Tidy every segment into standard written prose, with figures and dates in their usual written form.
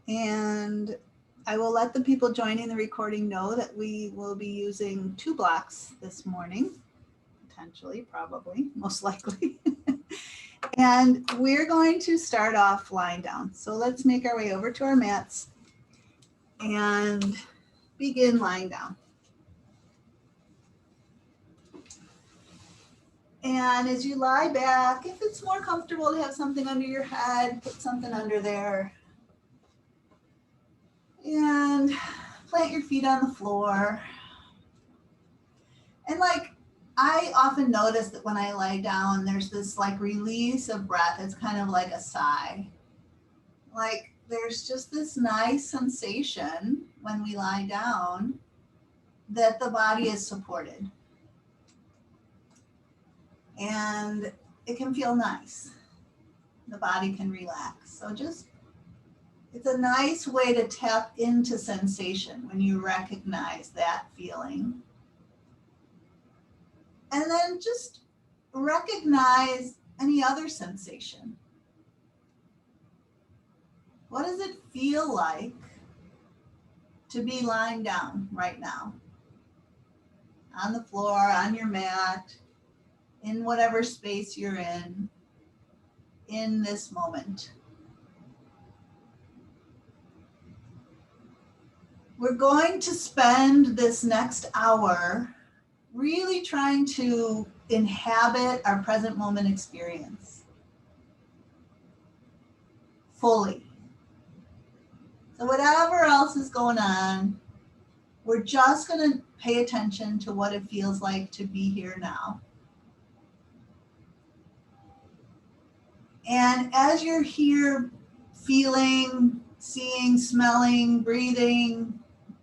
And I will let the people joining the recording know that we will be using 2 blocks this morning, potentially, probably, most likely. And we're going to start off lying down. So let's make our way over to our mats and begin lying down. And as you lie back, if it's more comfortable to have something under your head, put something under there. And plant your feet on the floor. And I often notice that when I lie down, there's this release of breath. It's kind of like a sigh. There's just this nice sensation when we lie down that the body is supported. And it can feel nice. The body can relax. So it's a nice way to tap into sensation when you recognize that feeling. And then just recognize any other sensation. What does it feel like to be lying down right now? On the floor, on your mat, in whatever space you're in this moment. We're going to spend this next hour really trying to inhabit our present moment experience fully. So whatever else is going on, we're just going to pay attention to what it feels like to be here now. And as you're here feeling, seeing, smelling, breathing,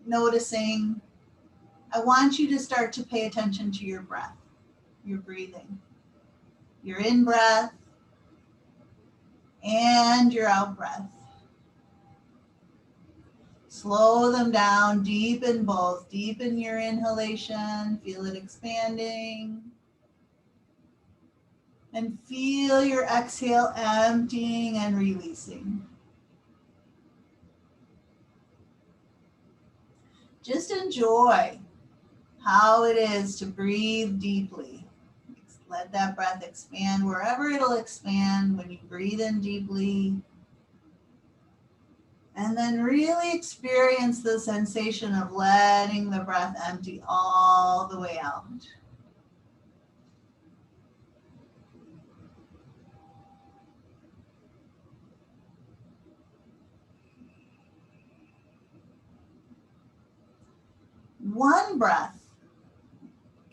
noticing, I want you to start to pay attention to your breath, your breathing, your in breath and your out breath. Slow them down, deepen both. Deepen your inhalation, feel it expanding. And feel your exhale emptying and releasing. Just enjoy how it is to breathe deeply. Let that breath expand wherever it'll expand when you breathe in deeply. And then really experience the sensation of letting the breath empty all the way out. One breath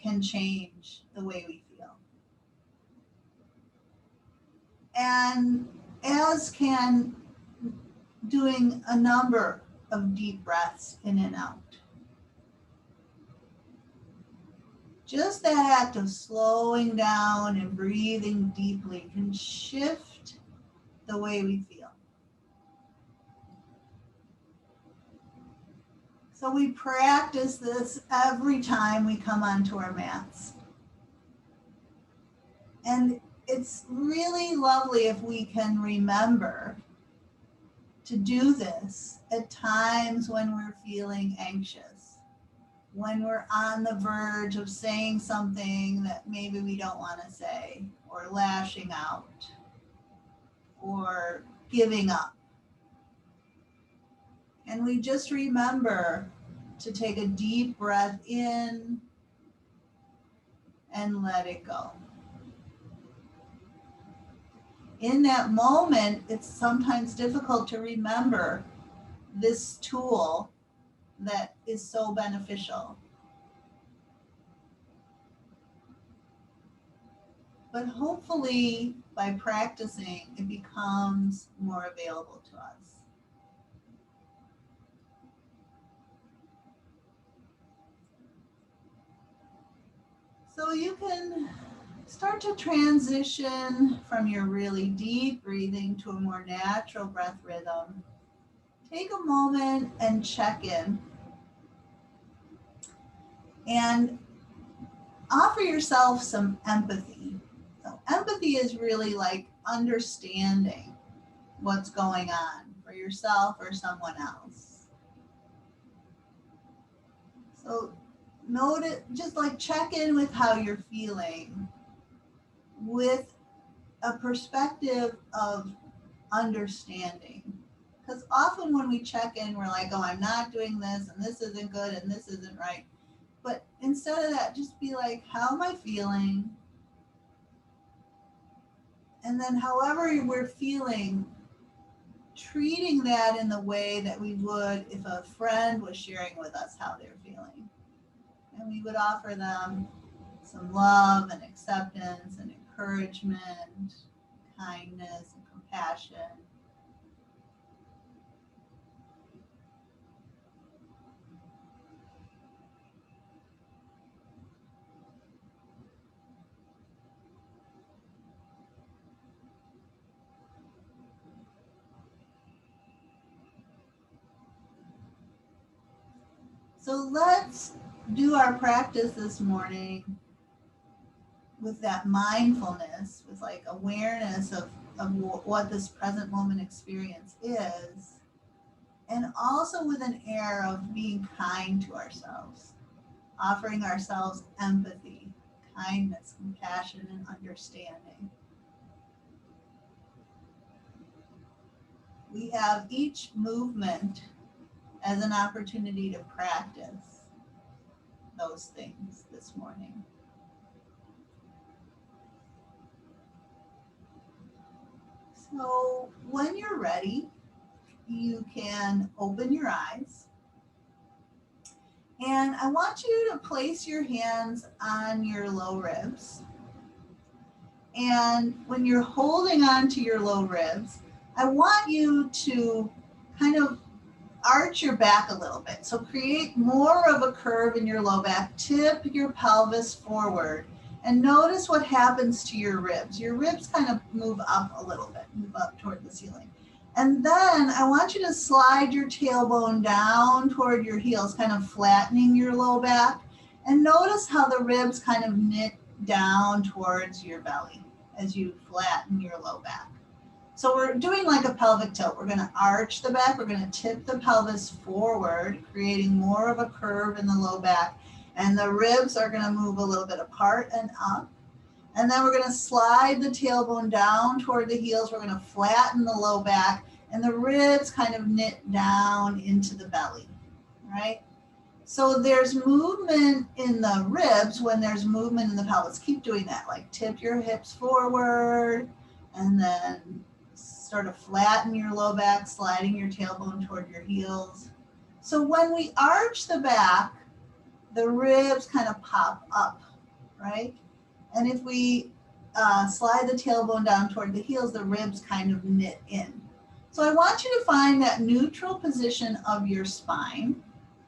can change the way we feel. And as can doing a number of deep breaths in and out. Just that act of slowing down and breathing deeply can shift the way we feel. So we practice this every time we come onto our mats. And it's really lovely if we can remember to do this at times when we're feeling anxious, when we're on the verge of saying something that maybe we don't want to say, or lashing out, or giving up. And we just remember to take a deep breath in and let it go. In that moment, it's sometimes difficult to remember this tool that is so beneficial. But hopefully, by practicing, it becomes more available to us. So you can start to transition from your really deep breathing to a more natural breath rhythm. Take a moment and check in. And offer yourself some empathy. So empathy is really like understanding what's going on for yourself or someone else. So note it, just like check in with how you're feeling with a perspective of understanding. Because often when we check in, we're like, oh, I'm not doing this, and this isn't good, and this isn't right. But instead of that, just be like, how am I feeling? And then however we're feeling, treating that in the way that we would if a friend was sharing with us how they're feeling. And we would offer them some love and acceptance and encouragement, kindness and compassion. So let's do our practice this morning with that mindfulness, with like awareness of what this present moment experience is, and also with an air of being kind to ourselves, offering ourselves empathy, kindness, compassion, and understanding. We have each movement as an opportunity to practice those things this morning. So when you're ready, you can open your eyes. And I want you to place your hands on your low ribs. And when you're holding on to your low ribs, I want you to kind of arch your back a little bit. So create more of a curve in your low back, tip your pelvis forward, and notice what happens to your ribs. Your ribs kind of move up a little bit, move up toward the ceiling. And then I want you to slide your tailbone down toward your heels, kind of flattening your low back. And notice how the ribs kind of knit down towards your belly as you flatten your low back. So we're doing like a pelvic tilt. We're going to arch the back. We're going to tip the pelvis forward, creating more of a curve in the low back. And the ribs are going to move a little bit apart and up. And then we're going to slide the tailbone down toward the heels. We're going to flatten the low back, and the ribs kind of knit down into the belly, right? So there's movement in the ribs when there's movement in the pelvis. Keep doing that, like tip your hips forward, and then sort of flatten your low back, sliding your tailbone toward your heels. So when we arch the back, the ribs kind of pop up, right? And if we slide the tailbone down toward the heels, the ribs kind of knit in. So I want you to find that neutral position of your spine.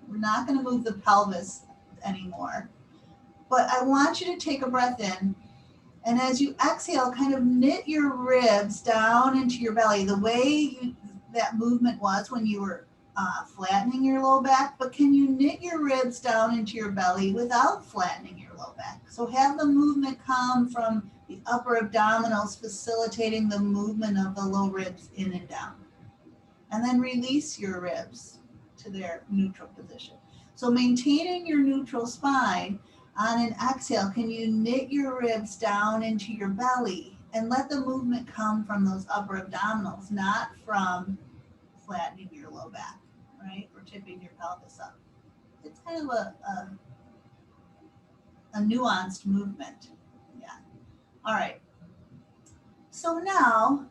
We're not going to move the pelvis anymore, but I want you to take a breath in. And as you exhale, kind of knit your ribs down into your belly, the way that movement was when you were flattening your low back, but can you knit your ribs down into your belly without flattening your low back? So have the movement come from the upper abdominals, facilitating the movement of the low ribs in and down. And then release your ribs to their neutral position. So maintaining your neutral spine, on an exhale, can you knit your ribs down into your belly and let the movement come from those upper abdominals, not from flattening your low back, right? Or tipping your pelvis up. It's kind of a nuanced movement. Yeah. All right. So now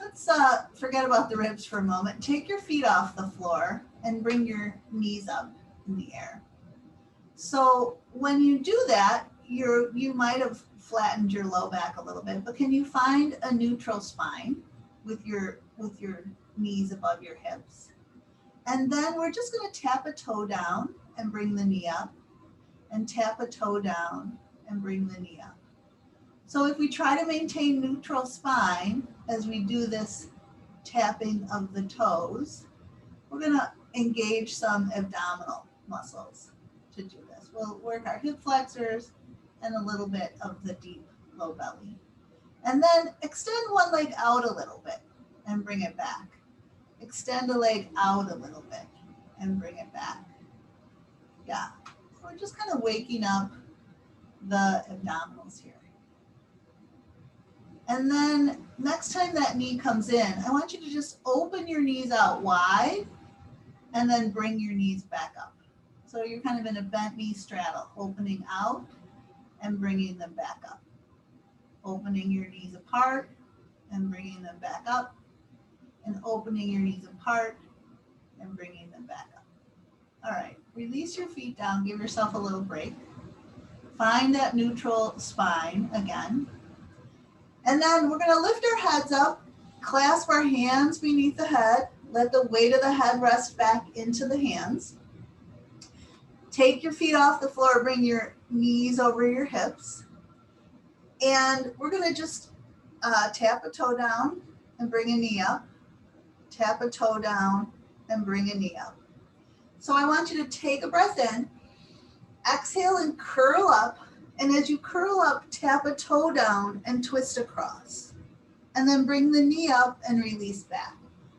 let's forget about the ribs for a moment. Take your feet off the floor and bring your knees up in the air. So when you do that, you might have flattened your low back a little bit, but can you find a neutral spine with your knees above your hips? And then we're just going to tap a toe down and bring the knee up, and tap a toe down and bring the knee up. So if we try to maintain neutral spine as we do this tapping of the toes, we're going to engage some abdominal muscles to do this. We'll work our hip flexors and a little bit of the deep low belly. And then extend one leg out a little bit and bring it back. extend the leg out a little bit and bring it back. Yeah, so we're just kind of waking up the abdominals here. And then next time that knee comes in, I want you to just open your knees out wide and then bring your knees back up. So you're kind of in a bent knee straddle, opening out and bringing them back up. Opening your knees apart and bringing them back up, and opening your knees apart and bringing them back up. All right, release your feet down, give yourself a little break. Find that neutral spine again. And then we're gonna lift our heads up, clasp our hands beneath the head, let the weight of the head rest back into the hands. Take your feet off the floor, bring your knees over your hips. And we're gonna just tap a toe down and bring a knee up. Tap a toe down and bring a knee up. So I want you to take a breath in, exhale and curl up. And as you curl up, tap a toe down and twist across. And then bring the knee up and release back.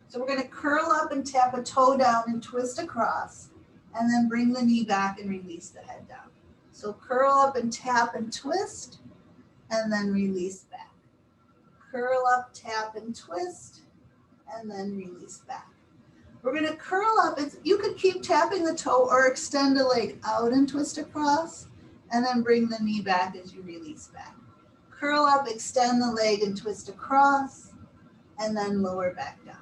So we're gonna curl up and tap a toe down and twist across. And then bring the knee back and release the head down. So curl up and tap and twist, and then release back. Curl up, tap and twist, and then release back. We're gonna curl up. You could keep tapping the toe or extend the leg out and twist across, and then bring the knee back as you release back. Curl up, extend the leg and twist across, and then lower back down.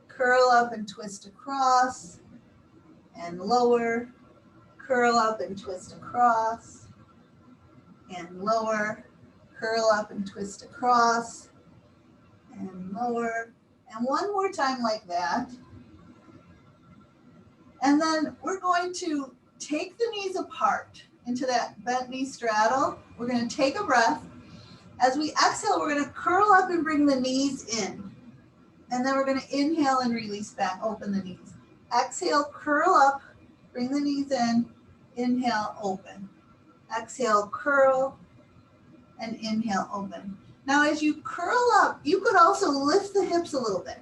Curl up and twist across, and lower. Curl up and twist across, and lower. Curl up and twist across, and lower. And one more time like that. And then we're going to take the knees apart into that bent knee straddle. We're going to take a breath. As we exhale, we're going to curl up and bring the knees in. And then we're going to inhale and release back, open the knees. Exhale, curl up, bring the knees in, inhale, open. Exhale, curl, and inhale, open. Now as you curl up, you could also lift the hips a little bit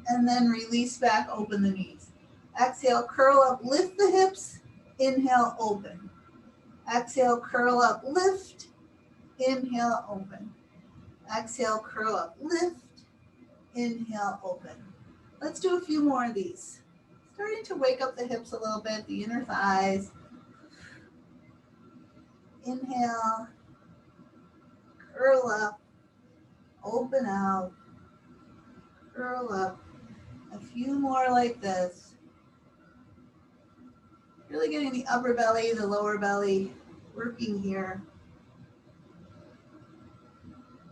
and then release back, open the knees. Exhale, curl up, lift the hips, inhale, open. Exhale, curl up, lift, inhale, open. Exhale, curl up, lift, inhale, open. Let's do a few more of these. Starting to wake up the hips a little bit, the inner thighs. Inhale, curl up, open out, curl up. A few more like this. Really getting the upper belly, the lower belly working here.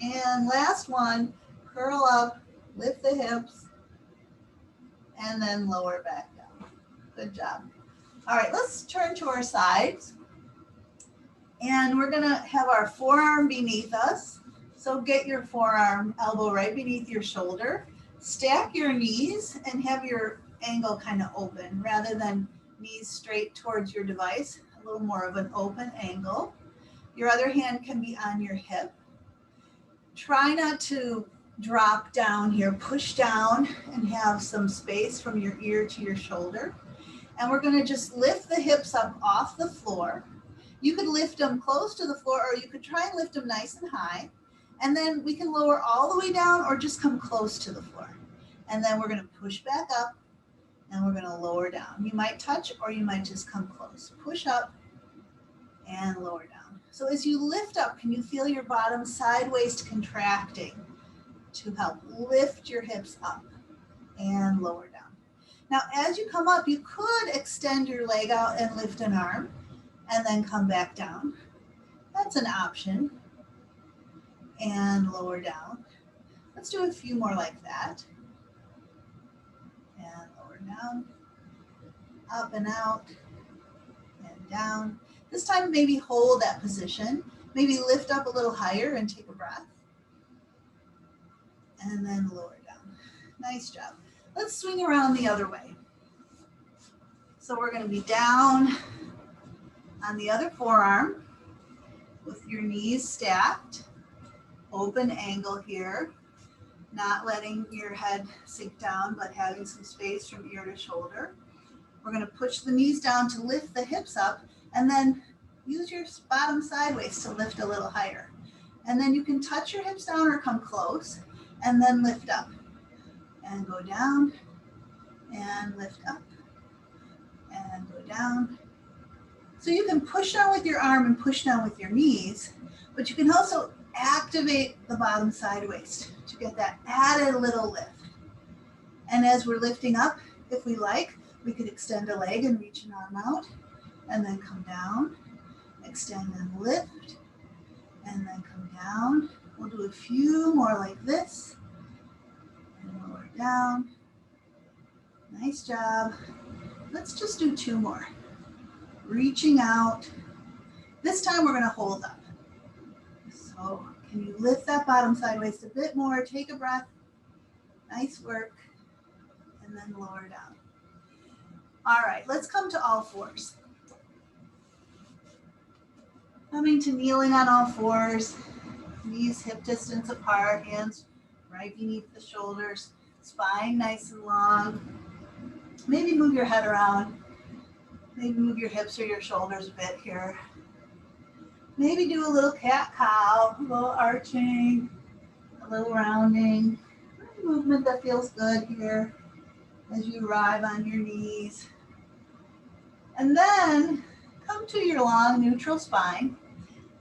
And last one, curl up, lift the hips, and then lower back down. Good job. All right, let's turn to our sides. And we're gonna have our forearm beneath us. So get your forearm elbow right beneath your shoulder. Stack your knees and have your angle kind of open rather than knees straight towards your device, a little more of an open angle. Your other hand can be on your hip. Try not to drop down here, push down and have some space from your ear to your shoulder. And we're gonna just lift the hips up off the floor. You could lift them close to the floor or you could try and lift them nice and high. And then we can lower all the way down or just come close to the floor. And then we're gonna push back up and we're gonna lower down. You might touch or you might just come close. Push up and lower down. So as you lift up, can you feel your bottom side waist contracting to help lift your hips up and lower down? Now, as you come up, you could extend your leg out and lift an arm and then come back down. That's an option. And lower down. Let's do a few more like that. And lower down, up and out, and down. This time maybe hold that position. Maybe lift up a little higher and take a breath. And then lower down. Nice job. Let's swing around the other way. So we're going to be down on the other forearm with your knees stacked. Open angle here. not letting your head sink down, but having some space from ear to shoulder. We're going to push the knees down to lift the hips up, and then use your bottom sideways to lift a little higher. And then you can touch your hips down or come close, and then lift up. And go down, and lift up, and go down. So you can push down with your arm and push down with your knees, but you can also activate the bottom side waist to get that added little lift. And as we're lifting up, if we like, we could extend a leg and reach an arm out, and then come down, extend and lift, and then come down. We'll do a few more like this, and lower down. Nice job. Let's just do 2 more. Reaching out. This time we're going to hold up. So can you lift that bottom side waist a bit more? Take a breath. Nice work. And then lower down. All right, let's come to all fours. Coming to kneeling on all fours. Knees hip distance apart. Hands right beneath the shoulders. Spine nice and long. Maybe move your head around. Maybe move your hips or your shoulders a bit here. Maybe do a little cat-cow, a little arching, a little rounding. Movement that feels good here as you arrive on your knees. And then come to your long neutral spine.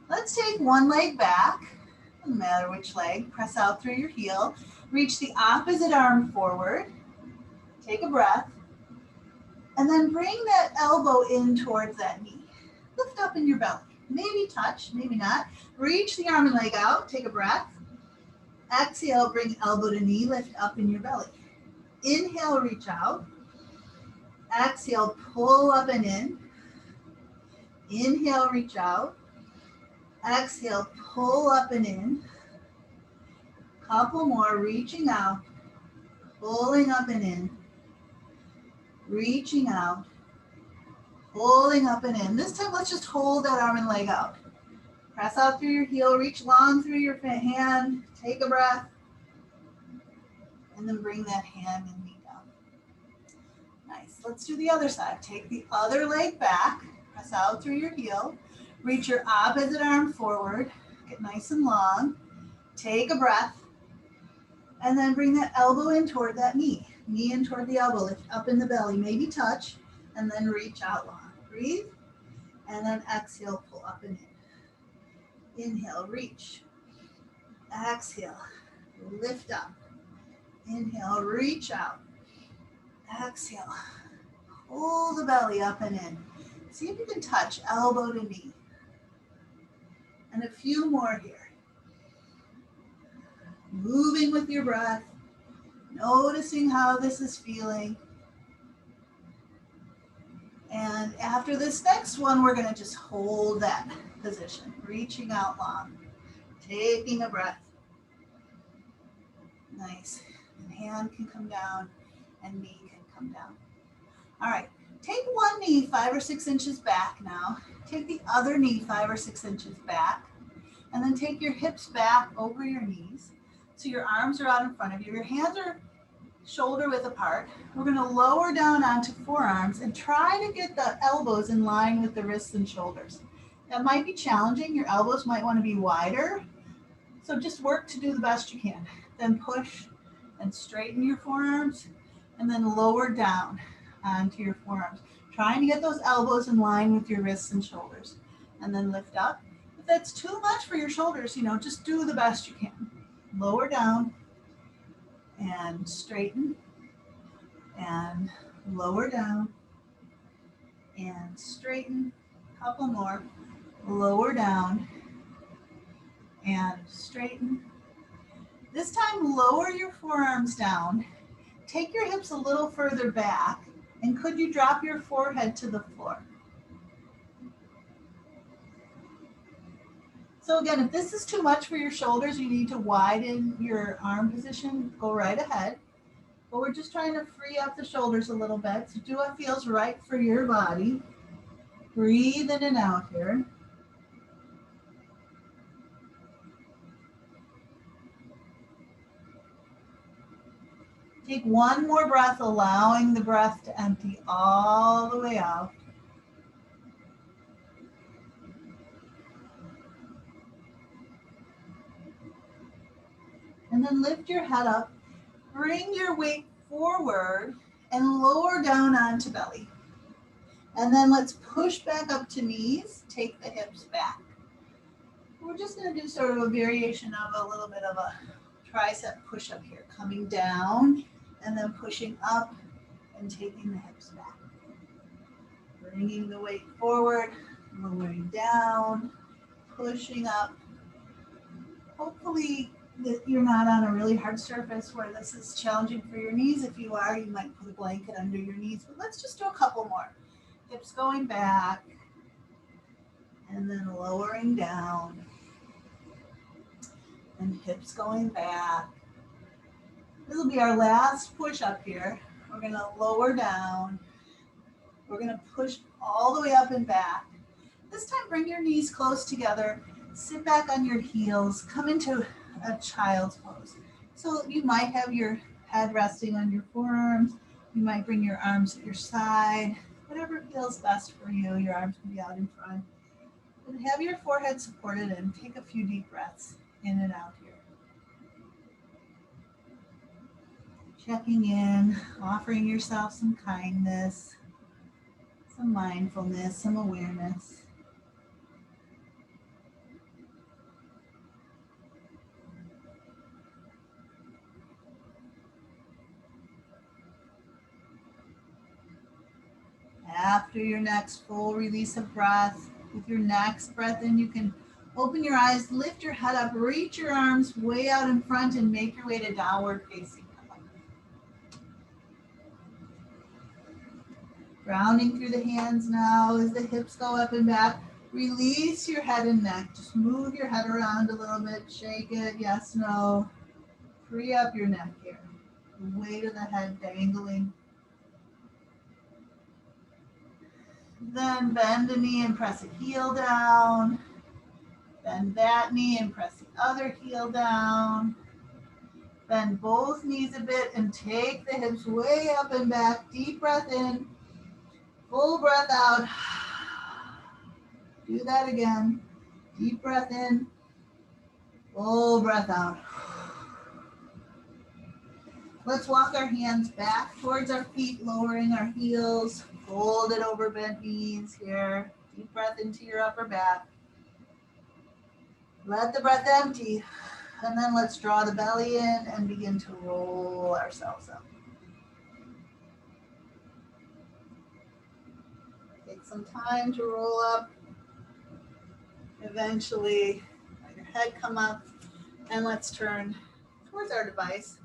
Let's take one leg back, no matter which leg. Press out through your heel. Reach the opposite arm forward. Take a breath. And then bring that elbow in towards that knee. Lift up in your belly. Maybe touch, maybe not. Reach the arm and leg out. Take a breath. Exhale, bring elbow to knee. Lift up in your belly. Inhale, reach out. Exhale, pull up and in. Inhale, reach out. Exhale, pull up and in. Couple more, reaching out. Pulling up and in. Reaching out, pulling up and in. This time, let's just hold that arm and leg out. Press out through your heel, reach long through your hand, take a breath, and then bring that hand and knee down. Nice. Let's do the other side. Take the other leg back, press out through your heel, reach your opposite arm forward, get nice and long, take a breath, and then bring that elbow in toward that knee. Knee in toward the elbow, lift up in the belly, maybe touch, and then reach out long. Breathe, and then exhale, pull up and in. Inhale, reach. Exhale, lift up. Inhale, reach out. Exhale, pull the belly up and in. See if you can touch elbow to knee. And a few more here. Moving with your breath. Noticing how this is feeling. And after this next one, we're going to just hold that position, reaching out long, taking a breath. Nice. And hand can come down and knee can come down. All right. Take one knee 5 or 6 inches back now. Take the other knee 5 or 6 inches back. And then take your hips back over your knees. So your arms are out in front of you. Your hands are shoulder width apart. We're going to lower down onto forearms and try to get the elbows in line with the wrists and shoulders. That might be challenging. Your elbows might want to be wider. So just work to do the best you can. Then push and straighten your forearms and then lower down onto your forearms. Trying to get those elbows in line with your wrists and shoulders. And then lift up. If that's too much for your shoulders, just do the best you can. Lower down and straighten and lower down and straighten. Couple more. Lower down and straighten. This time, lower your forearms down. Take your hips a little further back, and could you drop your forehead to the floor? So again, if this is too much for your shoulders, you need to widen your arm position, go right ahead. But we're just trying to free up the shoulders a little bit. So do what feels right for your body. Breathe in and out here. Take one more breath, allowing the breath to empty all the way out. And then lift your head up, bring your weight forward and lower down onto belly. And then let's push back up to knees, take the hips back. We're just going to do sort of a variation of a little bit of a tricep push-up here, coming down and then pushing up and taking the hips back. Bringing the weight forward, lowering down, pushing up. Hopefully that you're not on a really hard surface where this is challenging for your knees. If you are, you might put a blanket under your knees, but let's just do a couple more. Hips going back and then lowering down and hips going back. This will be our last push up here. We're going to lower down. We're going to push all the way up and back. This time, bring your knees close together. Sit back on your heels. Come into a child's pose. So you might have your head resting on your forearms. You might bring your arms at your side. Whatever feels best for you. Your arms can be out in front. And have your forehead supported and take a few deep breaths in and out here. Checking in, offering yourself some kindness, some mindfulness, some awareness. After your next full release of breath, with your next breath in, you can open your eyes, lift your head up, reach your arms way out in front and make your way to downward facing dog. Grounding through the hands now as the hips go up and back. Release your head and neck. Just move your head around a little bit. Shake it. Yes, no. Free up your neck here. The weight of the head dangling. Then bend a knee and press a heel down. Bend that knee and press the other heel down. Bend both knees a bit and take the hips way up and back. Deep breath in. Full breath out. Do that again. Deep breath in. Full breath out. Let's walk our hands back towards our feet, lowering our heels. Folded over bent knees here. Deep breath into your upper back. Let the breath empty. And then let's draw the belly in and begin to roll ourselves up. Take some time to roll up. Eventually, let your head come up. And let's turn towards our device.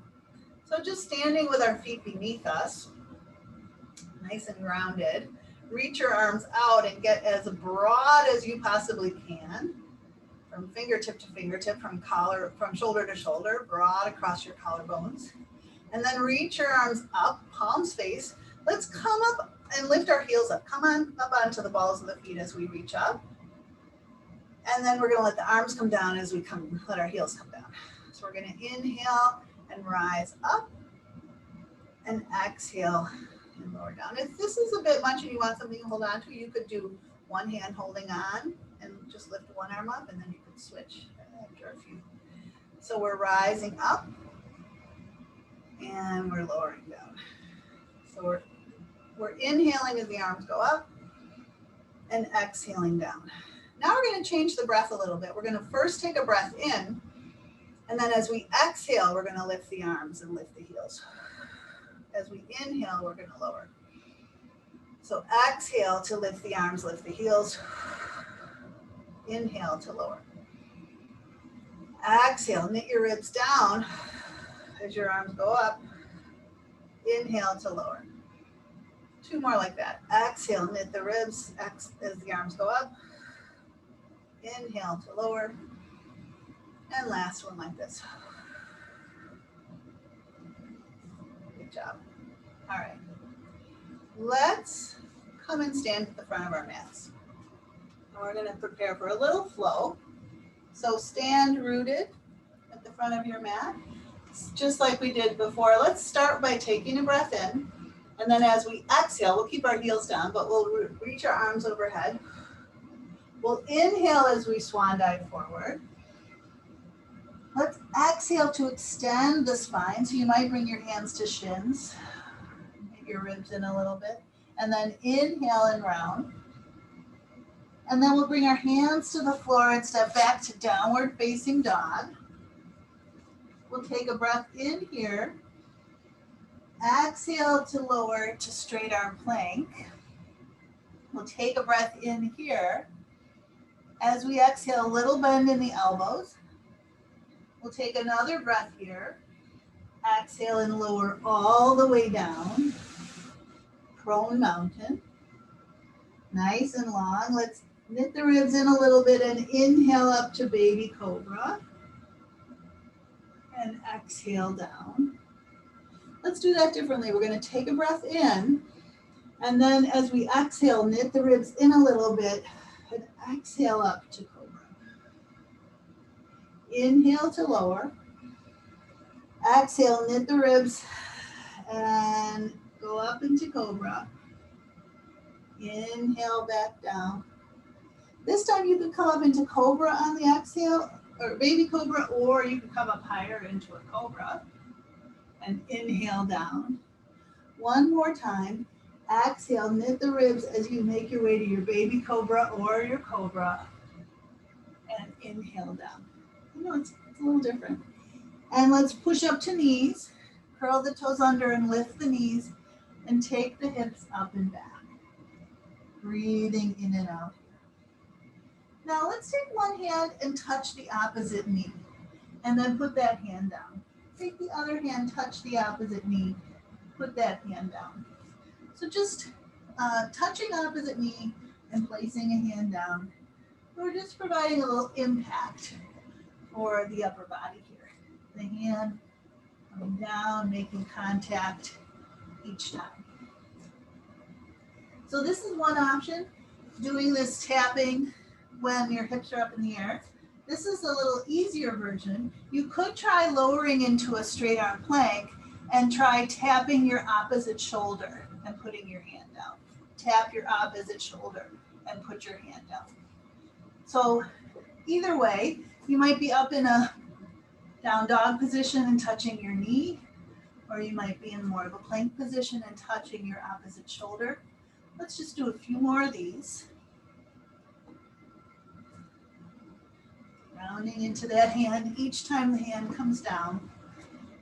So just standing with our feet beneath us, nice and grounded. Reach your arms out and get as broad as you possibly can. From fingertip to fingertip, from shoulder to shoulder, broad across your collarbones. And then reach your arms up, palms face. Let's come up and lift our heels up. Come on up onto the balls of the feet as we reach up. And then we're going to let the arms come down as we let our heels come down. So we're going to inhale and rise up and exhale and lower down. If this is a bit much and you want something to hold on to, you could do one hand holding on and just lift one arm up, and then you could switch after a few. So we're rising up and we're lowering down. So we're inhaling as the arms go up and exhaling down. Now we're going to change the breath a little bit. We're going to first take a breath in, and then as we exhale, we're going to lift the arms and lift the heels. As we inhale, we're going to lower. So exhale to lift the arms, lift the heels. Inhale to lower. Exhale, knit your ribs down as your arms go up. Inhale to lower. Two more like that. Exhale, knit the ribs as the arms go up. Inhale to lower. And last one like this. Good job. All right. Let's come and stand at the front of our mats. And we're going to prepare for a little flow. So stand rooted at the front of your mat. just like we did before, let's start by taking a breath in. And then as we exhale, we'll keep our heels down, but we'll reach our arms overhead. We'll inhale as we swan dive forward. Let's exhale to extend the spine. So you might bring your hands to shins, get your ribs in a little bit. And then inhale and round. And then we'll bring our hands to the floor and step back to downward facing dog. We'll take a breath in here. Exhale to lower to straight arm plank. We'll take a breath in here. As we exhale, a little bend in the elbows. We'll take another breath here. Exhale and lower all the way down. Prone mountain. Nice and long. Let's knit the ribs in a little bit and inhale up to baby cobra. And exhale down. Let's do that differently. We're going to take a breath in, and then as we exhale, knit the ribs in a little bit and exhale up to cobra. Inhale to lower. Exhale, knit the ribs and go up into cobra. Inhale back down. This time you can come up into cobra on the exhale, or baby cobra, or you can come up higher into a cobra and inhale down. One more time. Exhale, knit the ribs as you make your way to your baby cobra or your cobra, and inhale down. You know, it's a little different. And let's push up to knees, curl the toes under and lift the knees, and take the hips up and back. Breathing in and out. Now let's take one hand and touch the opposite knee, and then put that hand down. Take the other hand, touch the opposite knee, put that hand down. So just touching opposite knee and placing a hand down. We're just providing a little impact for the upper body here. The hand coming down, making contact each time. So this is one option, doing this tapping when your hips are up in the air. This is a little easier version. You could try lowering into a straight arm plank and try tapping your opposite shoulder and putting your hand down. Tap your opposite shoulder and put your hand down. So either way, you might be up in a down dog position and touching your knee, or you might be in more of a plank position and touching your opposite shoulder. Let's just do a few more of these. Rounding into that hand each time the hand comes down.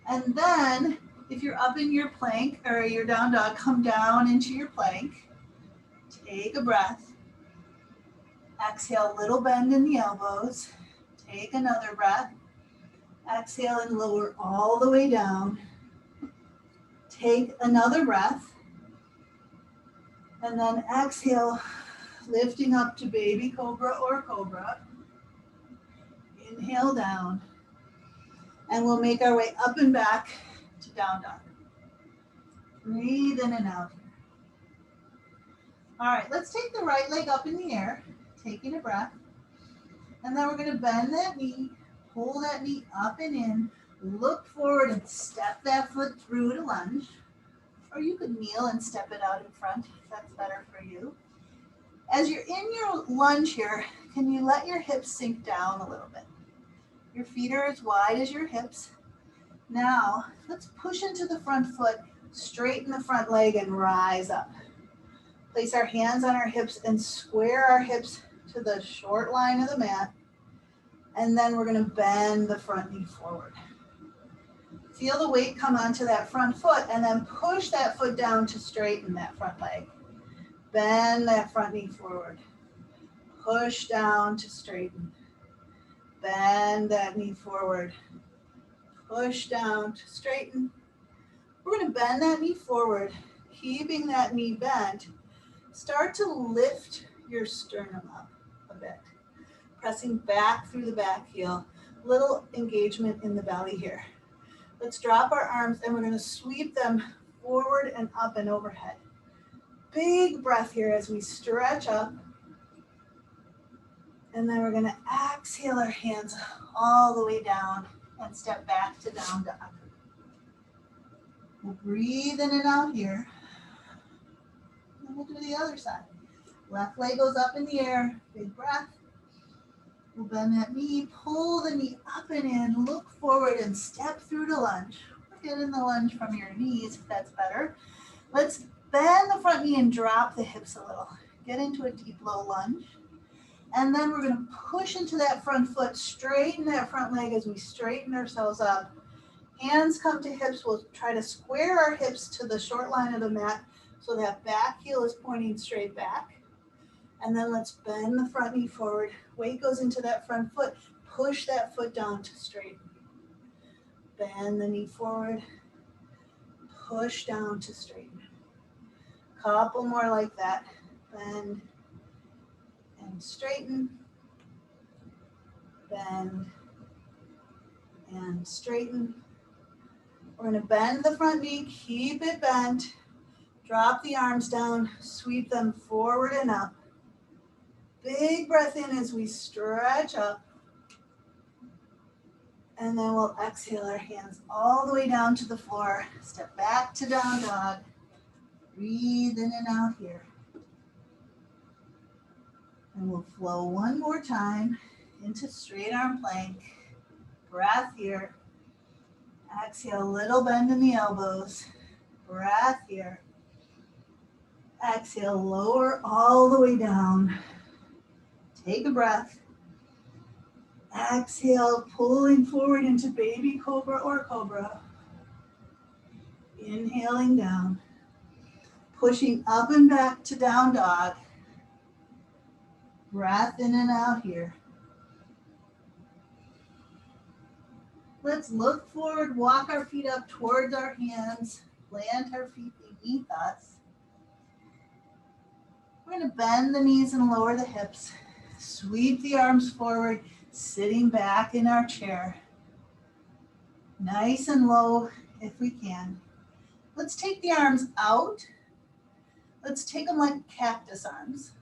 And then if you're up in your plank or your down dog, come down into your plank. Take a breath. Exhale, a little bend in the elbows. Take another breath. Exhale and lower all the way down. Take another breath. And then exhale, lifting up to baby cobra or cobra. Inhale down, and we'll make our way up and back to down dog. Breathe in and out. All right, let's take the right leg up in the air, taking a breath, and then we're going to bend that knee, pull that knee up and in, look forward and step that foot through to lunge, or you could kneel and step it out in front if that's better for you. As you're in your lunge here, can you let your hips sink down a little bit? Your feet are as wide as your hips. Now, let's push into the front foot, straighten the front leg and rise up. Place our hands on our hips and square our hips to the short line of the mat. And then we're going to bend the front knee forward. Feel the weight come onto that front foot and then push that foot down to straighten that front leg. Bend that front knee forward. Push down to straighten. Bend that knee forward. Push down to straighten. We're going to bend that knee forward, keeping that knee bent. Start to lift your sternum up a bit, pressing back through the back heel. Little engagement in the belly here. Let's drop our arms and we're going to sweep them forward and up and overhead. Big breath here as we stretch up. And then we're going to exhale our hands all the way down and step back to down dog. We'll breathe in and out here. And we'll do the other side. Left leg goes up in the air, big breath. We'll bend that knee, pull the knee up and in, look forward and step through to lunge. Get in the lunge from your knees if that's better. Let's bend the front knee and drop the hips a little. Get into a deep low lunge. And then we're going to push into that front foot, straighten that front leg as we straighten ourselves up. Hands come to hips. We'll try to square our hips to the short line of the mat so that back heel is pointing straight back. And then let's bend the front knee forward. Weight goes into that front foot. Push that foot down to straighten. Bend the knee forward. Push down to straighten. Couple more like that. Bend and straighten. Bend and straighten. We're going to bend the front knee, keep it bent. Drop the arms down, sweep them forward and up. Big breath in as we stretch up. And then we'll exhale our hands all the way down to the floor. Step back to down dog. Breathe in and out here. And we'll flow one more time into straight arm plank. Breath here. Exhale, a little bend in the elbows. Breath here. Exhale, lower all the way down. Take a breath. Exhale, pulling forward into baby cobra or cobra. Inhaling down. Pushing up and back to down dog. Breath in and out here. Let's look forward, walk our feet up towards our hands, plant our feet beneath us. We're going to bend the knees and lower the hips. Sweep the arms forward, sitting back in our chair. Nice and low if we can. Let's take the arms out. Let's take them like cactus arms.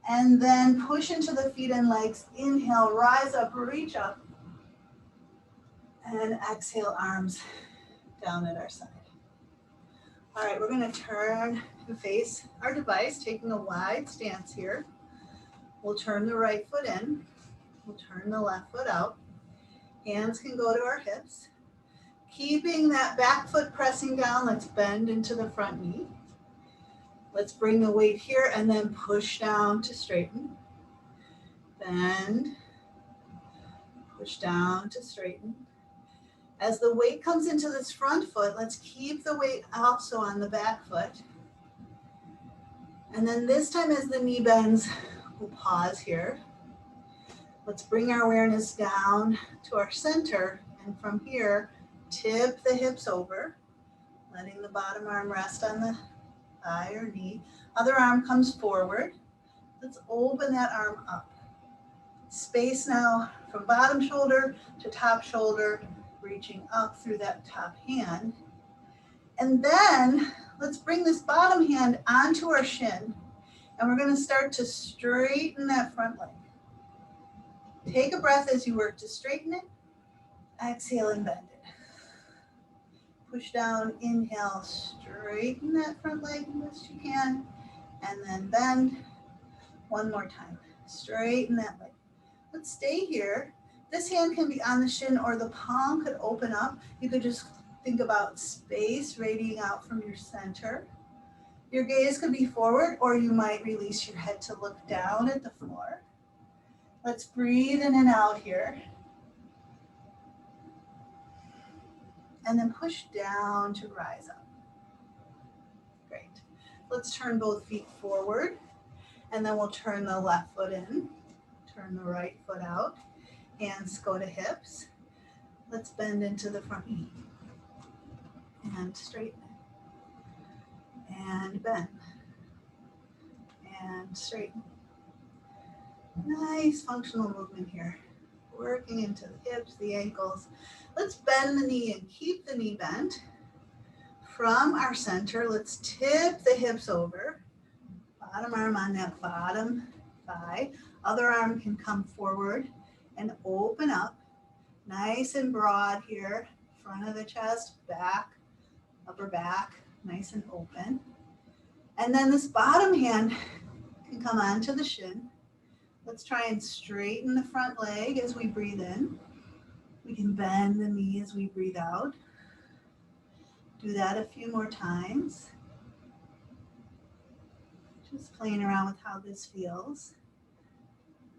And then push into the feet and legs. Inhale, rise up, reach up. And exhale, arms down at our side. All right, we're going to turn and face our device, taking a wide stance here. We'll turn the right foot in. We'll turn the left foot out. Hands can go to our hips. Keeping that back foot pressing down, let's bend into the front knee. Let's bring the weight here and then push down to straighten. Bend. Push down to straighten. As the weight comes into this front foot, let's keep the weight also on the back foot. And then this time as the knee bends, we'll pause here. Let's bring our awareness down to our center. And from here, tip the hips over, letting the bottom arm rest on the thigh or knee. Other arm comes forward. Let's open that arm up. Space now from bottom shoulder to top shoulder, reaching up through that top hand. And then let's bring this bottom hand onto our shin. And we're going to start to straighten that front leg. Take a breath as you work to straighten it. Exhale and bend it. Push down, inhale, straighten that front leg as best you can. And then bend. One more time. Straighten that leg. Let's stay here. This hand can be on the shin or the palm could open up. You could just think about space radiating out from your center. Your gaze could be forward or you might release your head to look down at the floor. Let's breathe in and out here. And then push down to rise up. Great. Let's turn both feet forward and then we'll turn the left foot in, turn the right foot out. Hands go to hips. Let's bend into the front knee. And straighten it. And bend. And straighten. Nice functional movement here. Working into the hips, the ankles. Let's bend the knee and keep the knee bent. From our center, let's tip the hips over. Bottom arm on that bottom thigh. Other arm can come forward and open up. Nice and broad here. Front of the chest, back upper back, nice and open. And then this bottom hand can come onto the shin. Let's try and straighten the front leg as we breathe in. We can bend the knee as we breathe out. Do that a few more times. Just playing around with how this feels.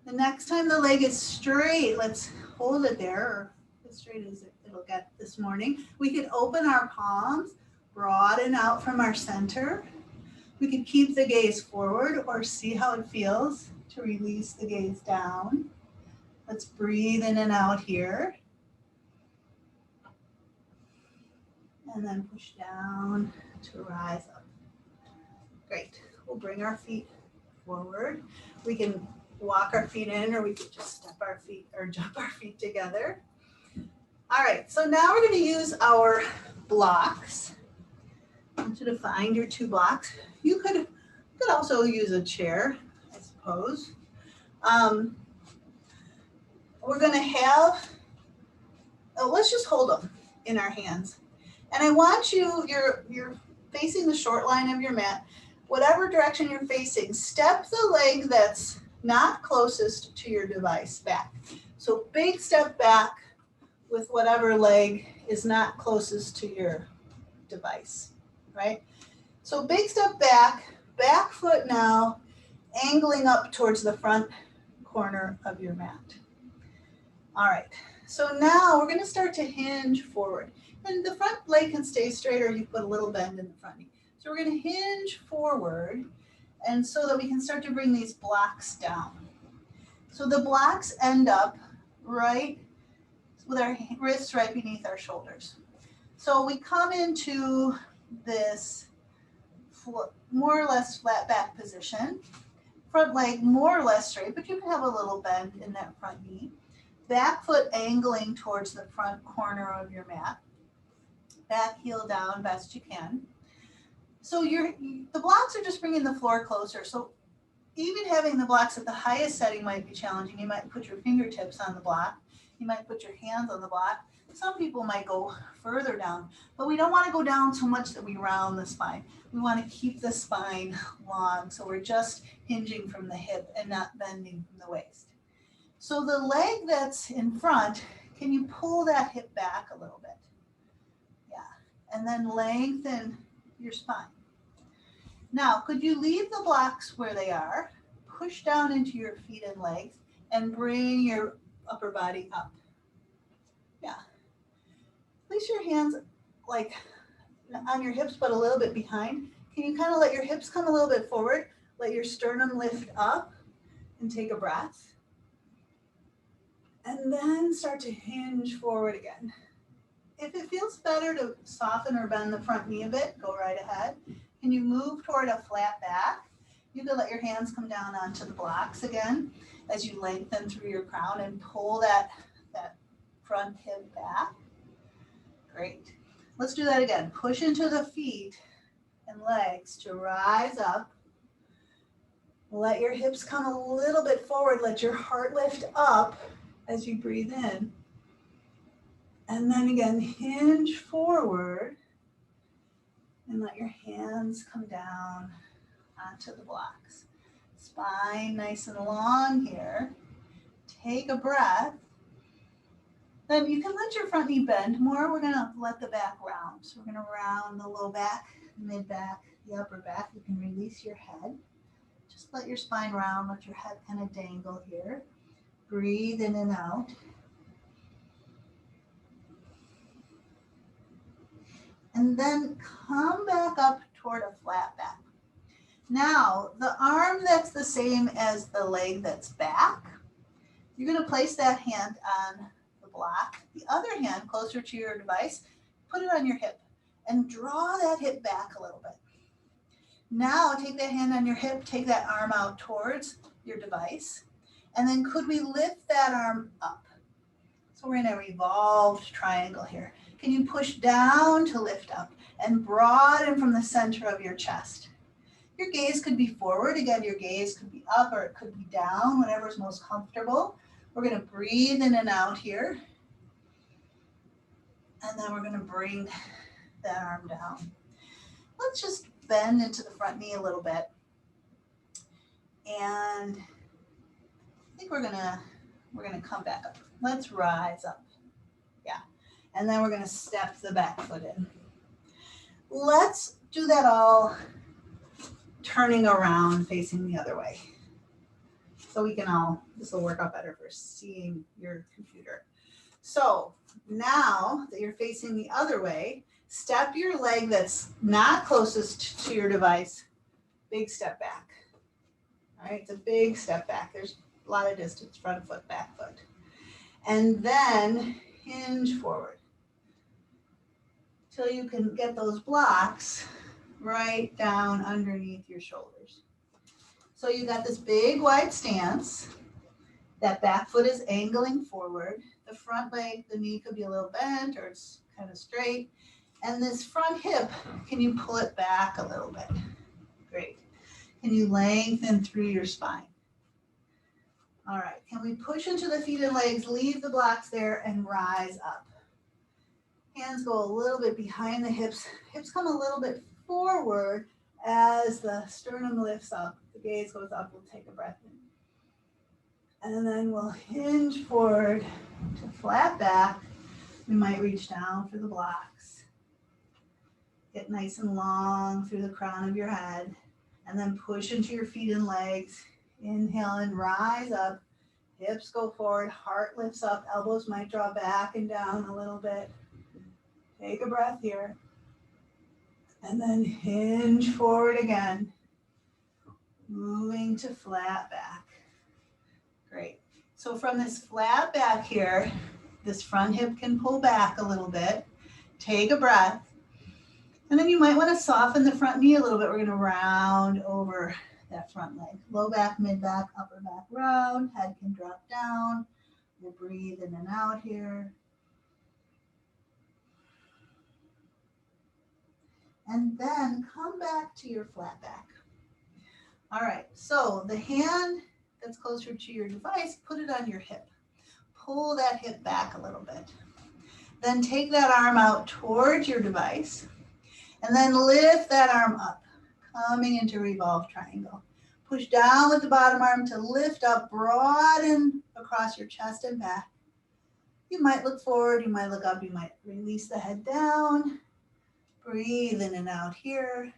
The next time the leg is straight, let's hold it there, or as straight as it'll get this morning. We can open our palms, broaden out from our center. We can keep the gaze forward or see how it feels to release the gaze down. Let's breathe in and out here. And then push down to rise up. Great. We'll bring our feet forward. We can walk our feet in, or we could just step our feet or jump our feet together. All right, so now we're going to use our blocks. I want you to find your 2 blocks. You could also use a chair, I suppose. We're going to have, let's just hold them in our hands. And I want you're facing the short line of your mat. Whatever direction you're facing, step the leg that's not closest to your device back. So big step back with whatever leg is not closest to your device, right? So big step back, back foot now, angling up towards the front corner of your mat. All right, so now we're gonna start to hinge forward. And the front leg can stay straight, or you put a little bend in the front knee. So we're gonna hinge forward, and so that we can start to bring these blocks down. So the blocks end up right with our wrists right beneath our shoulders. So we come into this more or less flat back position. Front leg more or less straight, but you can have a little bend in that front knee. Back foot angling towards the front corner of your mat. Back heel down best you can. So the blocks are just bringing the floor closer. So even having the blocks at the highest setting might be challenging. You might put your fingertips on the block. You might put your hands on the block. Some people might go further down, but we don't want to go down so much that we round the spine. We want to keep the spine long. So we're just hinging from the hip and not bending from the waist. So the leg that's in front, can you pull that hip back a little bit? Yeah, and then lengthen your spine. Now, could you leave the blocks where they are, push down into your feet and legs, and bring your upper body up? Yeah. Place your hands like on your hips, but a little bit behind. Can you kind of let your hips come a little bit forward? Let your sternum lift up and take a breath. And then start to hinge forward again. If it feels better to soften or bend the front knee a bit, go right ahead. Can you move toward a flat back? You can let your hands come down onto the blocks again as you lengthen through your crown and pull that front hip back. Great. Let's do that again. Push into the feet and legs to rise up. Let your hips come a little bit forward. Let your heart lift up as you breathe in. And then again, hinge forward and let your hands come down onto the blocks. Spine nice and long here. Take a breath. Then you can let your front knee bend more. We're gonna let the back round. So we're gonna round the low back, mid back, the upper back. You can release your head. Just let your spine round, let your head kind of dangle here. Breathe in and out. And then come back up toward a flat back. Now, the arm that's the same as the leg that's back, you're going to place that hand on the block. The other hand closer to your device, put it on your hip and draw that hip back a little bit. Now, take that hand on your hip, take that arm out towards your device. And then could we lift that arm up? So we're in a revolved triangle here. Can you push down to lift up and broaden from the center of your chest? Your gaze could be forward. Again, your gaze could be up or it could be down, whatever is most comfortable. We're going to breathe in and out here. And then we're going to bring that arm down. Let's just bend into the front knee a little bit. And I think we're gonna come back up. Let's rise up. Yeah. And then we're gonna step the back foot in. Let's do that all turning around, facing the other way. So we can all, this will work out better for seeing your computer. So now that you're facing the other way, step your leg that's not closest to your device, big step back. All right, it's a big step back. There's a lot of distance, front foot, back foot. And then hinge forward till you can get those blocks right down underneath your shoulders. So you got this big wide stance. That back foot is angling forward. The front leg, the knee could be a little bent or it's kind of straight. And this front hip, can you pull it back a little bit? Great. Can you lengthen through your spine? All right, can we push into the feet and legs, leave the blocks there and rise up? Hands go a little bit behind the hips. Hips come a little bit forward as the sternum lifts up. The gaze goes up, we'll take a breath in. And then we'll hinge forward to flat back. We might reach down for the blocks. Get nice and long through the crown of your head. And then push into your feet and legs. Inhale and rise up. Hips go forward, heart lifts up, elbows might draw back and down a little bit. Take a breath here. And then hinge forward again. Moving to flat back. Great. So from this flat back here, this front hip can pull back a little bit. Take a breath. And then you might want to soften the front knee a little bit. We're going to round over that front leg. Low back, mid back, upper back round. Head can drop down. We'll breathe in and out here. And then come back to your flat back. All right, so the hand that's closer to your device, put it on your hip. Pull that hip back a little bit. Then take that arm out towards your device. And then lift that arm up, coming into revolve triangle. Push down with the bottom arm to lift up, broaden across your chest and back. You might look forward, you might look up, you might release the head down. Breathe in and out here.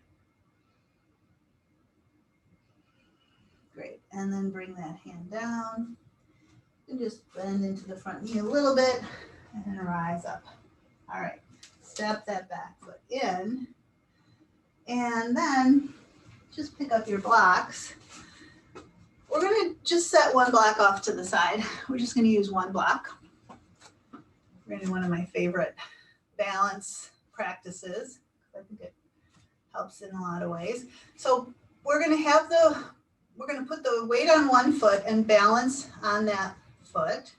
Great, and then bring that hand down. And just bend into the front knee a little bit and rise up. All right, step that back foot in. And then just pick up your blocks. We're gonna just set one block off to the side. We're just gonna use one block. Really one of my favorite balance practices. I think it helps in a lot of ways. So we're gonna put the weight on one foot and balance on that foot.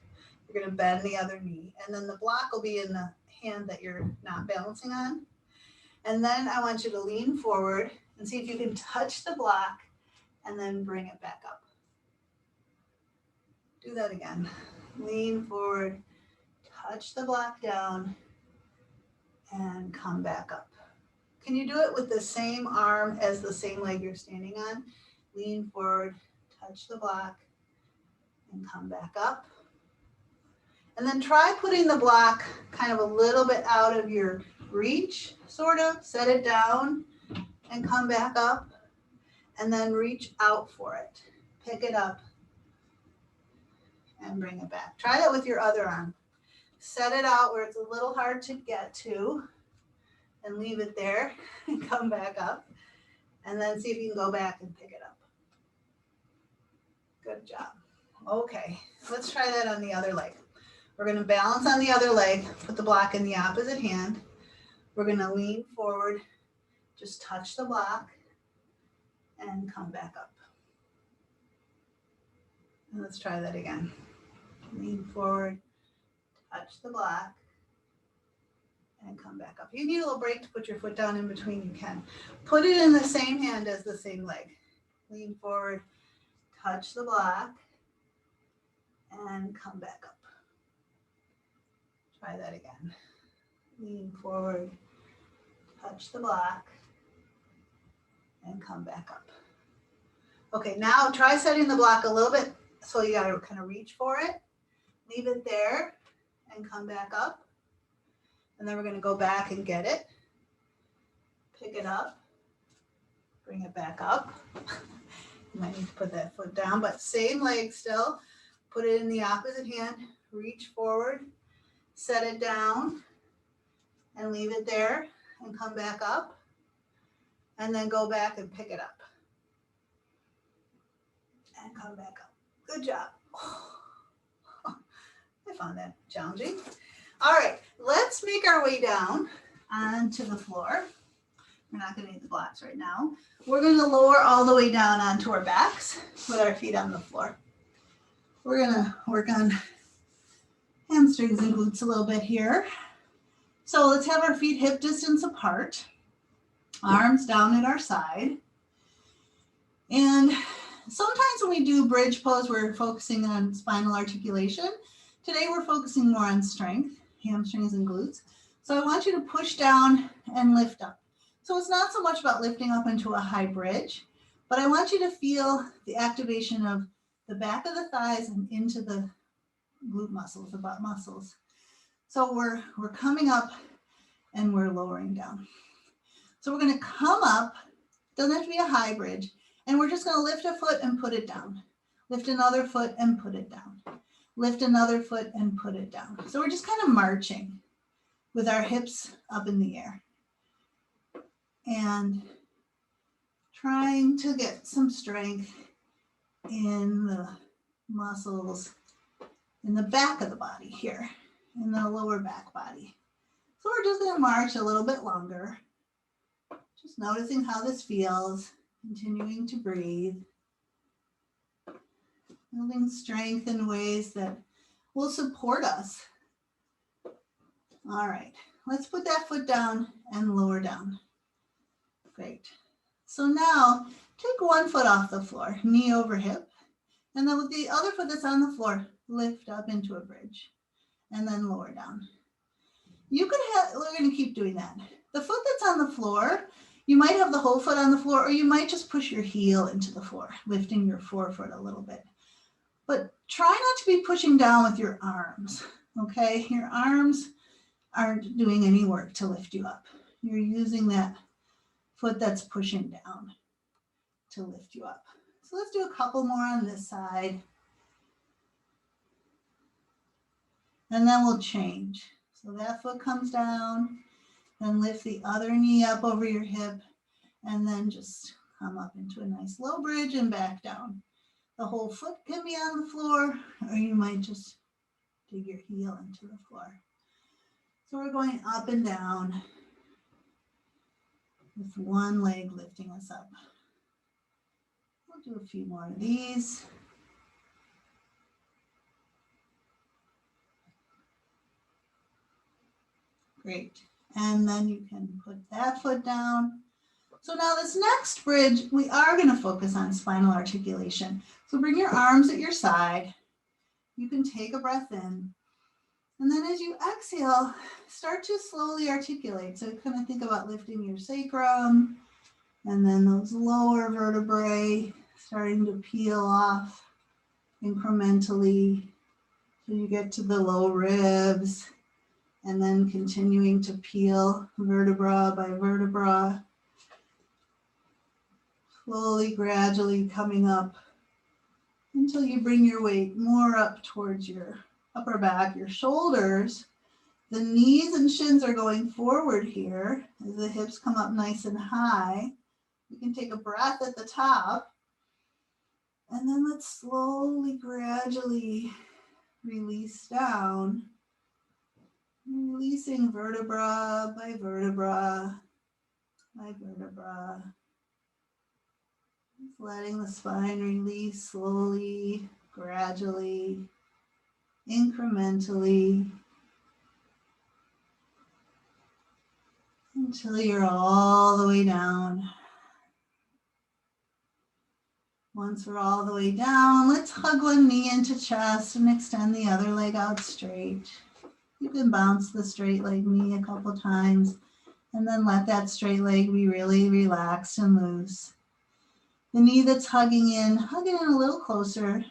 You're gonna bend the other knee. And then the block will be in the hand that you're not balancing on. And then I want you to lean forward and see if you can touch the block and then bring it back up. Do that again. Lean forward, touch the block down, and come back up. Can you do it with the same arm as the same leg you're standing on? Lean forward, touch the block, and come back up. And then try putting the block kind of a little bit out of your reach, sort of. Set it down and come back up. And then reach out for it. Pick it up and bring it back. Try that with your other arm. Set it out where it's a little hard to get to and leave it there and come back up. And then see if you can go back and pick it up. Good job. Okay, let's try that on the other leg. We're going to balance on the other leg, put the block in the opposite hand. We're going to lean forward, just touch the block, and come back up. And let's try that again. Lean forward, touch the block, and come back up. If you need a little break to put your foot down in between, you can. Put it in the same hand as the same leg. Lean forward, touch the block, and come back up. Try that again. Lean forward, touch the block, and come back up. Okay, now try setting the block a little bit, so you gotta kind of reach for it, leave it there, and come back up. And then we're gonna go back and get it, pick it up, bring it back up. You might need to put that foot down, but same leg still. Put it in the opposite hand, reach forward, set it down, and leave it there, and come back up, and then go back and pick it up. And come back up. Good job. I found that challenging. All right, let's make our way down onto the floor. We're not going to need the blocks right now. We're going to lower all the way down onto our backs with our feet on the floor. We're going to work on hamstrings and glutes a little bit here. So let's have our feet hip distance apart, arms down at our side. And sometimes when we do bridge pose, we're focusing on spinal articulation. Today we're focusing more on strength, hamstrings and glutes. So I want you to push down and lift up. So it's not so much about lifting up into a high bridge, but I want you to feel the activation of the back of the thighs and into the glute muscles, the butt muscles. So we're coming up and we're lowering down. So we're going to come up, doesn't have to be a high bridge, and we're just going to lift a foot and put it down. Lift another foot and put it down. Lift another foot and put it down. So we're just kind of marching with our hips up in the air and trying to get some strength in the muscles in the back of the body here, in the lower back body. So we're just going to march a little bit longer, just noticing how this feels, continuing to breathe, building strength in ways that will support us. All right, let's put that foot down and lower down. Great. So now take one foot off the floor, knee over hip, and then with the other foot that's on the floor, lift up into a bridge and then lower down. You could have, we're going to keep doing that. The foot that's on the floor, you might have the whole foot on the floor, or you might just push your heel into the floor, lifting your forefoot a little bit. But try not to be pushing down with your arms, okay? Your arms aren't doing any work to lift you up. You're using that foot that's pushing down to lift you up. So let's do a couple more on this side. And then we'll change. So that foot comes down, then lift the other knee up over your hip, and then just come up into a nice low bridge and back down. The whole foot can be on the floor, or you might just dig your heel into the floor. So we're going up and down with one leg lifting us up. We'll do a few more of these. Great. And then you can put that foot down. So now this next bridge, we are going to focus on spinal articulation. So bring your arms at your side. You can take a breath in. And then as you exhale, start to slowly articulate. So kind of think about lifting your sacrum and then those lower vertebrae starting to peel off incrementally. So you get to the low ribs and then continuing to peel vertebra by vertebra. Slowly, gradually coming up until you bring your weight more up towards your upper back, your shoulders. The knees and shins are going forward here as the hips come up nice and high. You can take a breath at the top. And then let's slowly, gradually release down. Releasing vertebra by vertebra by vertebra. Just letting the spine release slowly, gradually, incrementally, until you're all the way down. Once we're all the way down, let's hug one knee into chest and extend the other leg out straight. You can bounce the straight leg knee a couple times And then let that straight leg be really relaxed and loose. The knee that's hugging in, hug it in a little closer.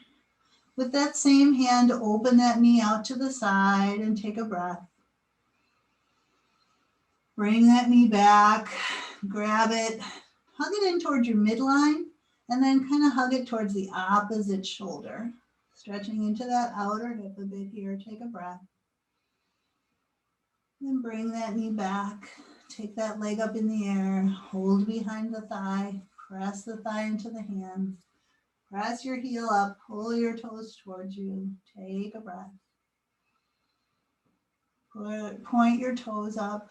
With that same hand, open that knee out to the side and take a breath. Bring that knee back, grab it, hug it in towards your midline, and then kind of hug it towards the opposite shoulder. Stretching into that outer hip a bit here, take a breath. Then bring that knee back, take that leg up in the air, hold behind the thigh, press the thigh into the hands, press your heel up, pull your toes towards you, take a breath. Point your toes up,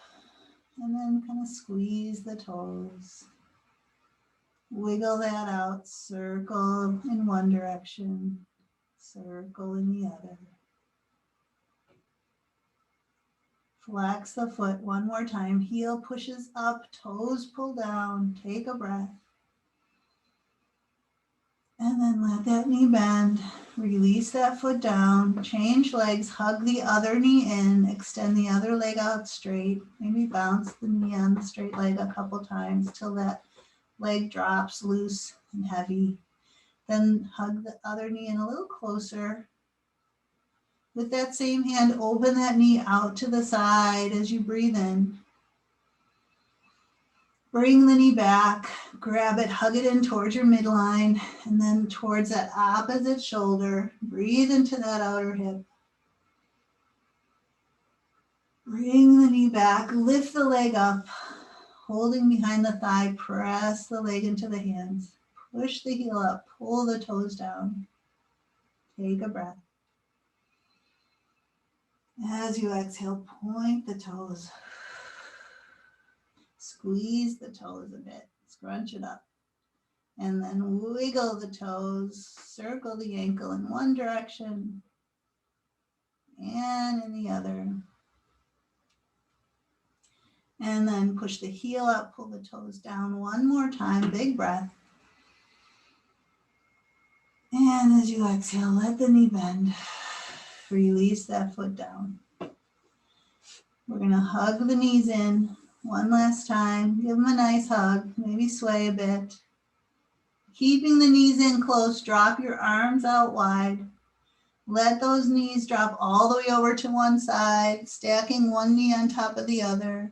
and then kind of squeeze the toes. Wiggle that out, circle in one direction, circle in the other. Flex the foot one more time. Heel pushes up, toes pull down. Take a breath. And then let that knee bend. Release that foot down. Change legs. Hug the other knee in. Extend the other leg out straight. Maybe bounce the knee on the straight leg a couple times till that leg drops loose and heavy. Then hug the other knee in a little closer. With that same hand, open that knee out to the side as you breathe in. Bring the knee back, grab it, hug it in towards your midline, and then towards that opposite shoulder. Breathe into that outer hip. Bring the knee back, lift the leg up, holding behind the thigh, press the leg into the hands. Push the heel up, pull the toes down. Take a breath. As you exhale, point the toes. Squeeze the toes a bit, scrunch it up. And then wiggle the toes, circle the ankle in one direction and in the other. And then push the heel up, pull the toes down one more time, big breath. And as you exhale, let the knee bend. Release that foot down. We're gonna hug the knees in one last time. Give them a nice hug, maybe sway a bit. Keeping the knees in close, drop your arms out wide. Let those knees drop all the way over to one side, stacking one knee on top of the other.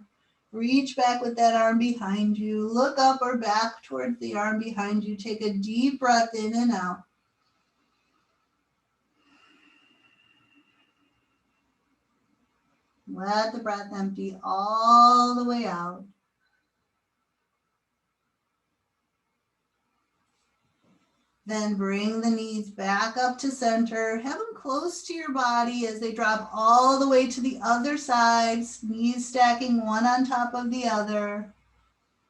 Reach back with that arm behind you. Look up or back towards the arm behind you. Take a deep breath in and out. Let the breath empty all the way out. Then bring the knees back up to center. Have them close to your body as they drop all the way to the other sides. Knees stacking one on top of the other.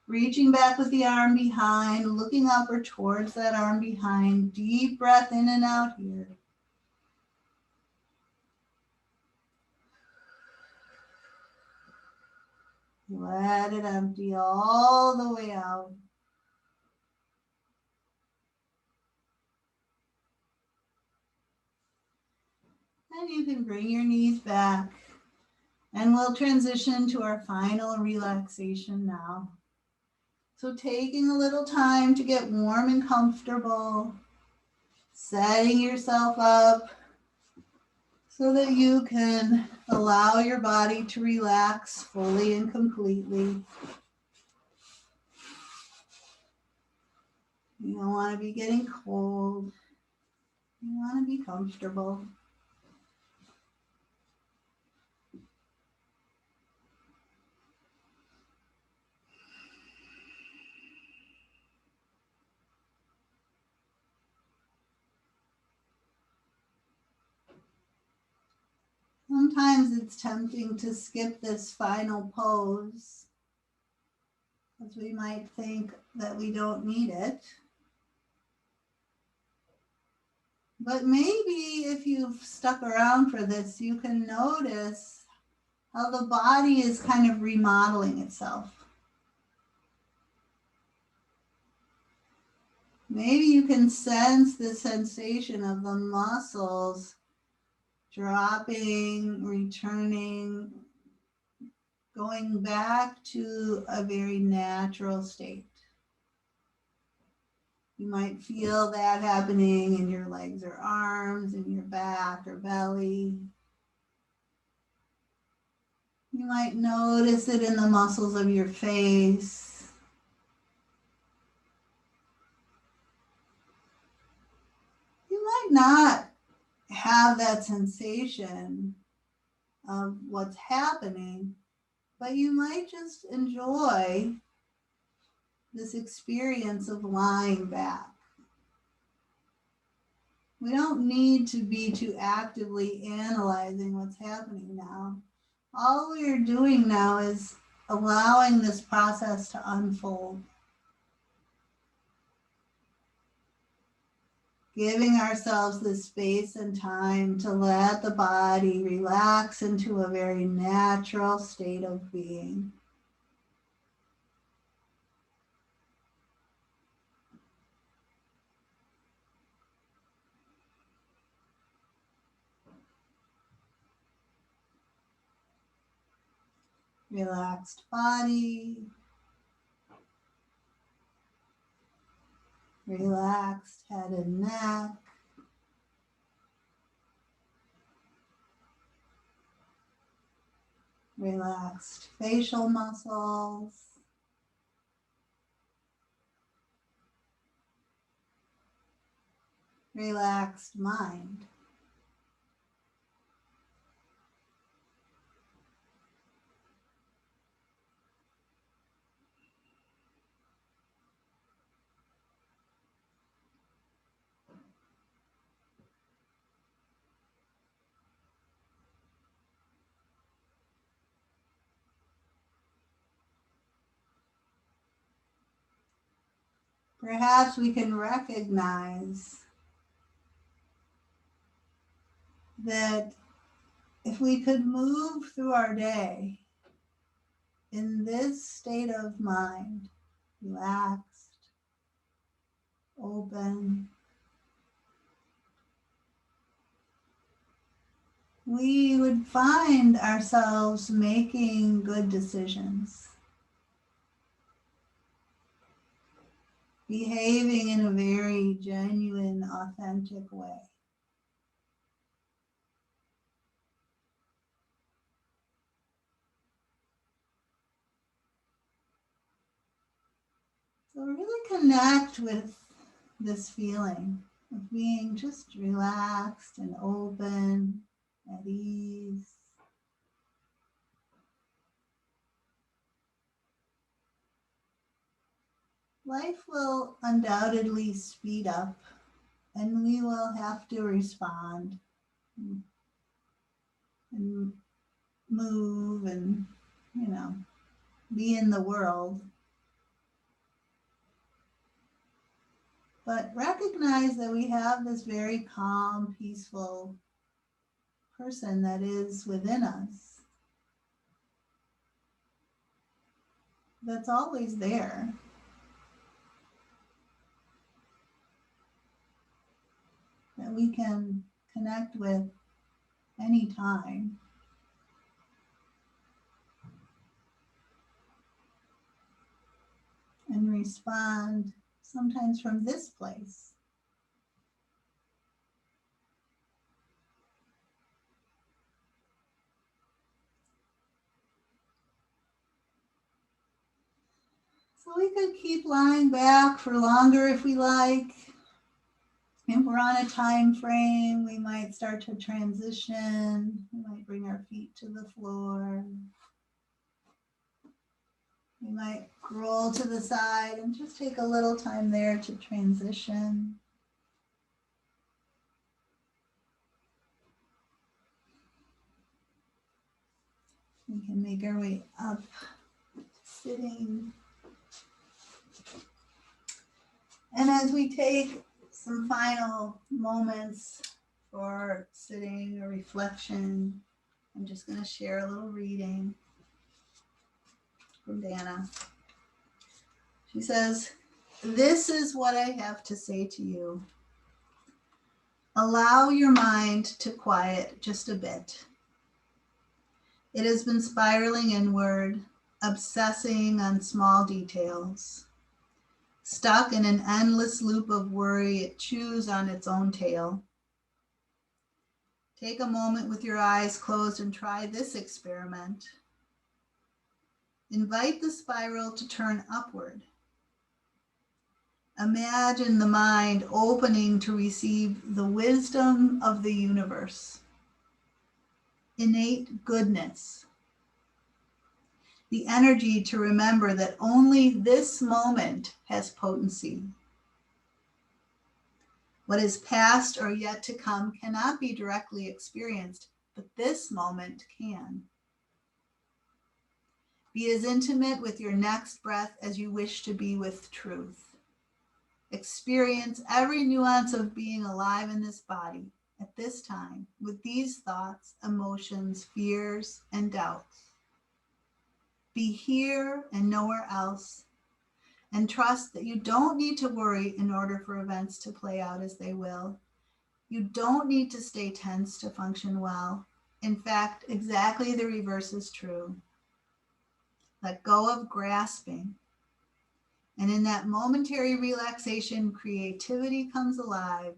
Reaching back with the arm behind, looking up or towards that arm behind. Deep breath in and out here. Let it empty all the way out. And you can bring your knees back. And we'll transition to our final relaxation now. So taking a little time to get warm and comfortable, setting yourself up so that you can allow your body to relax fully and completely. You don't want to be getting cold. You want to be comfortable. Sometimes it's tempting to skip this final pose because we might think that we don't need it. But maybe if you've stuck around for this, you can notice how the body is kind of remodeling itself. Maybe you can sense the sensation of the muscles dropping, returning, going back to a very natural state. You might feel that happening in your legs or arms, in your back or belly. You might notice it in the muscles of your face. You might not have that sensation of what's happening, but you might just enjoy this experience of lying back. We don't need to be too actively analyzing what's happening now. All we're doing now is allowing this process to unfold. Giving ourselves the space and time to let the body relax into a very natural state of being. Relaxed body, relaxed head and neck, relaxed facial muscles, relaxed mind. Perhaps we can recognize that if we could move through our day in this state of mind, relaxed, open, we would find ourselves making good decisions, behaving in a very genuine, authentic way. So really connect with this feeling of being just relaxed and open, at ease. Life will undoubtedly speed up and we will have to respond and move and, be in the world. But recognize that we have this very calm, peaceful person that is within us, that's always there. That we can connect with anytime. And respond sometimes from this place. So we could keep lying back for longer if we like. If we're on a time frame, we might start to transition. We might bring our feet to the floor. We might roll to the side and just take a little time there to transition. We can make our way up, sitting. And as we take some final moments for sitting or reflection, I'm just going to share a little reading from Dana. She says, "This is what I have to say to you. Allow your mind to quiet just a bit. It has been spiraling inward, obsessing on small details. Stuck in an endless loop of worry, it chews on its own tail. Take a moment with your eyes closed and try this experiment. Invite the spiral to turn upward. Imagine the mind opening to receive the wisdom of the universe, innate goodness, the energy to remember that only this moment has potency. What is past or yet to come cannot be directly experienced, but this moment can. Be as intimate with your next breath as you wish to be with truth. Experience every nuance of being alive in this body at this time with these thoughts, emotions, fears, and doubts. Be here and nowhere else, and trust that you don't need to worry in order for events to play out as they will. You don't need to stay tense to function well. In fact, exactly the reverse is true. Let go of grasping. And in that momentary relaxation, creativity comes alive,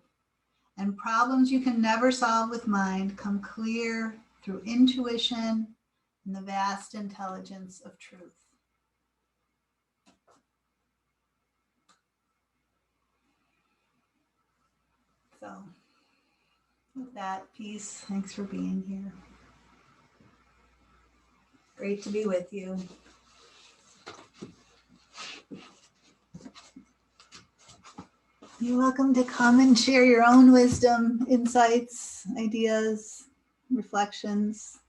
and problems you can never solve with mind come clear through intuition and the vast intelligence of truth. So, with that, peace. Thanks for being here. Great to be with you. You're welcome to come and share your own wisdom, insights, ideas, reflections.